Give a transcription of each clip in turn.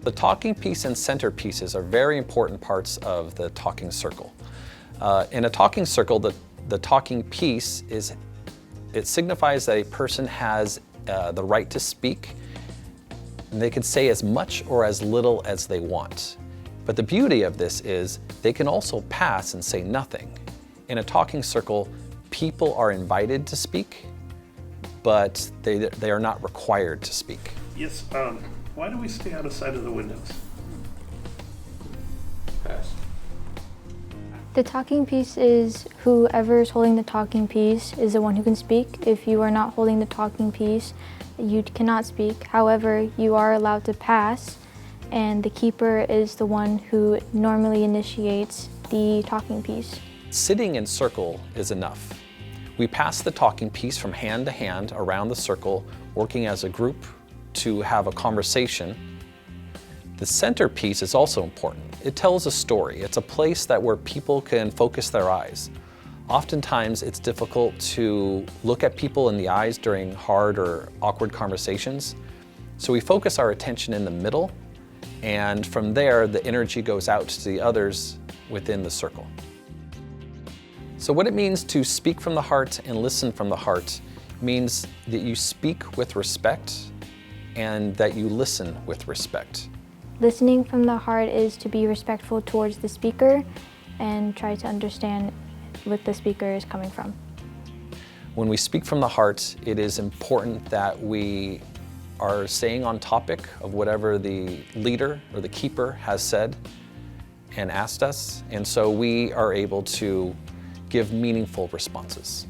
The talking piece and centerpieces are very important parts of the talking circle. In a talking circle, the talking piece signifies that a person has the right to speak, and they can say as much or as little as they want. But the beauty of this is they can also pass and say nothing. In a talking circle, people are invited to speak, but they are not required to speak. Yes, why do we stay out of sight of the windows? Pass. The talking piece is whoever is holding the talking piece is the one who can speak. If you are not holding the talking piece, you cannot speak. However, you are allowed to pass, and the keeper is the one who normally initiates the talking piece. Sitting in circle is enough. We pass the talking piece from hand to hand around the circle, working as a group to have a conversation. The centerpiece is also important. It tells a story. It's a place where people can focus their eyes. Oftentimes, it's difficult to look at people in the eyes during hard or awkward conversations. So we focus our attention in the middle, and from there, the energy goes out to the others within the circle. So what it means to speak from the heart and listen from the heart means that you speak with respect and that you listen with respect. Listening from the heart is to be respectful towards the speaker and try to understand what the speaker is coming from. When we speak from the heart, it is important that we are staying on topic of whatever the leader or the keeper has said and asked us, and so we are able to give meaningful responses.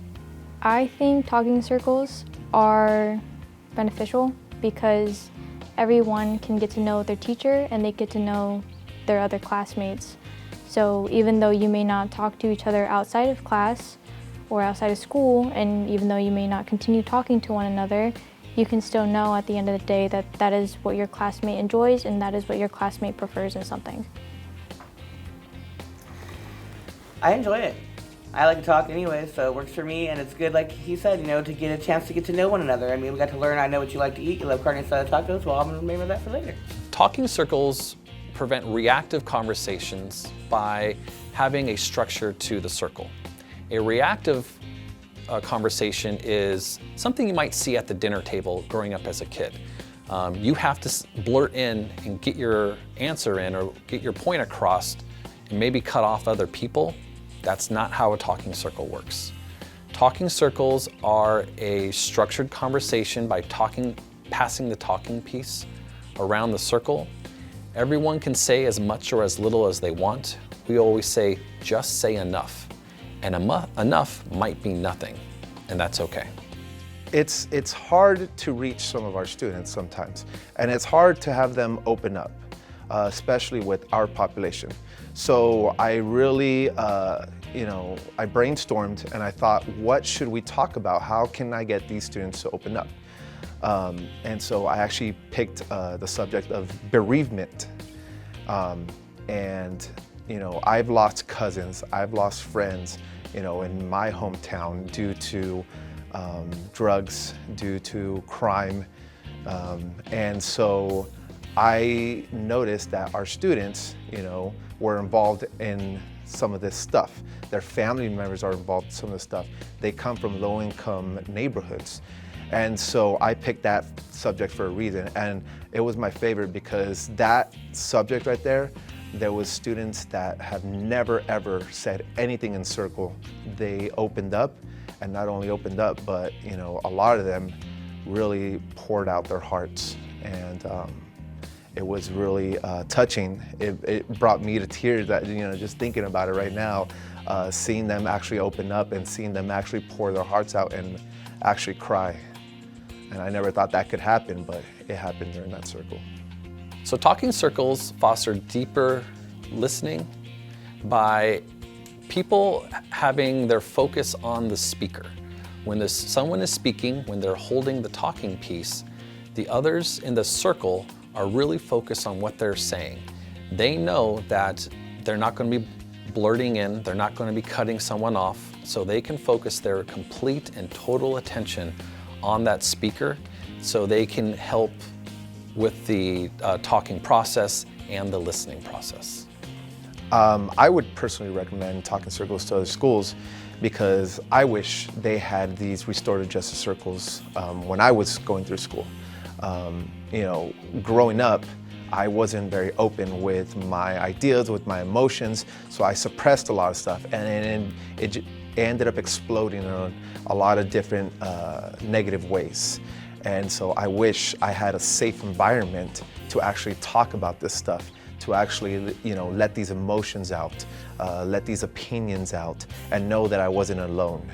I think talking circles are beneficial because everyone can get to know their teacher and they get to know their other classmates. So even though you may not talk to each other outside of class or outside of school, and even though you may not continue talking to one another, you can still know at the end of the day that that is what your classmate enjoys and that is what your classmate prefers in something. I enjoy it. I like to talk anyway, so it works for me, and it's good, like he said, to get a chance to get to know one another. I mean, we got to learn, I know what you like to eat. You love carne asada tacos, well, I'm going to remember that for later. Talking circles prevent reactive conversations by having a structure to the circle. A reactive conversation is something you might see at the dinner table growing up as a kid. You have to blurt in and get your answer in or get your point across and maybe cut off other people. That's not how a talking circle works. Talking circles are a structured conversation by passing the talking piece around the circle. Everyone can say as much or as little as they want. We always say, just say enough. And enough might be nothing, and that's okay. It's hard to reach some of our students sometimes, and it's hard to have them open up, especially with our population. So I really, I brainstormed and I thought, what should we talk about? How can I get these students to open up? And so I actually picked the subject of bereavement. I've lost cousins, I've lost friends, in my hometown due to drugs, due to crime. And so I noticed that our students, were involved in some of this stuff. Their family members are involved in some of this stuff. They come from low-income neighborhoods. And so I picked that subject for a reason, and it was my favorite because that subject right there was students that have never ever said anything in circle. They opened up, and not only opened up, but a lot of them really poured out their hearts, and it was really touching. It brought me to tears, that just thinking about it right now, seeing them actually open up and seeing them actually pour their hearts out and actually cry. And I never thought that could happen, but it happened during that circle. So talking circles foster deeper listening by people having their focus on the speaker. When someone is speaking, when they're holding the talking piece, the others in the circle are really focused on what they're saying. They know that they're not going to be blurting in, they're not going to be cutting someone off, so they can focus their complete and total attention on that speaker so they can help with the talking process and the listening process? I would personally recommend talking circles to other schools because I wish they had these restorative justice circles when I was going through school. You know, growing up, I wasn't very open with my ideas, with my emotions, so I suppressed a lot of stuff, and it ended up exploding in a lot of different negative ways. And so I wish I had a safe environment to actually talk about this stuff, to actually, you know, let these emotions out, let these opinions out, and know that I wasn't alone.